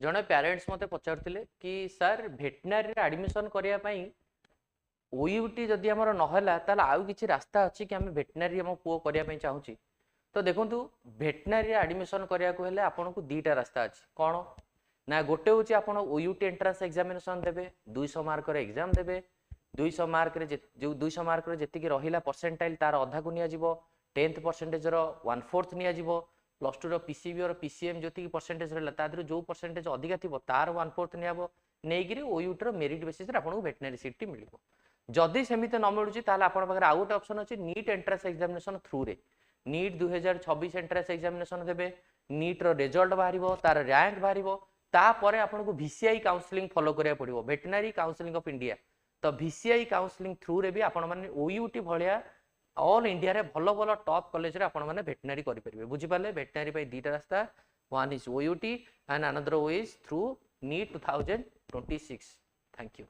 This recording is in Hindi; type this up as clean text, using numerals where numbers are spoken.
जड़े पेरेंट्स मते पचारुले कि सर भेटनारी एडमिशन करिया पई ओयूटी जदि आमर नहला ताले आउ किछि रास्ता अछि कि हम भेटनारी हम पुओ करिया पई चाहूची तो देखंतु भेटनारी एडमिशन करिया को हेले आपनको दीटा रास्ता अछि कोन ना गोटे होची आपण ओयूटी एंट्रेंस एग्जामिनेशन देबे 200 मार्क रे एग्जाम देबे 200 मार्क रे जो 200 मार्क रे जेतिकी रहिला परसेंटाइल तार अधा को निया जिवो 10th परसेंटेज रो 1/4 निया जिवो प्लस 2 रो पीसीबी और पीसीएम जोतिकी परसेंटेज रहला तादर जो परसेंटेज अधिका थिबो तार 1/4 नियाबो नेगिरी ओयूटी रो मेरिट बेसिस रे आपनको भेटनारी सीट मिलिबो जदि सेमिते न मिलुची ताले आपण पाखरे आ गोटे ऑप्शन अछि नीट एंट्रेंस एग्जामिनेशन थ्रू रे नीट 2026 एंट्रेंस एग्जामिनेशन देबे नीट रो रिजल्ट बाहरिबो तार रैंक बाहरिबो तापरे आपनको VCI काउंसलिंग फॉलो करिया पड़िबो वेटनरी काउंसलिंग ऑफ इंडिया तो VCI काउंसलिंग थ्रू रे भी आपण माने OUT भलिया ऑल इंडिया रे भलो भलो टॉप कॉलेज रे आपण माने वेटनरी करि परिबे बुझि पाले वेटनरी पई दीटा रास्ता one is OUT and another is through NEET 2026 thank you.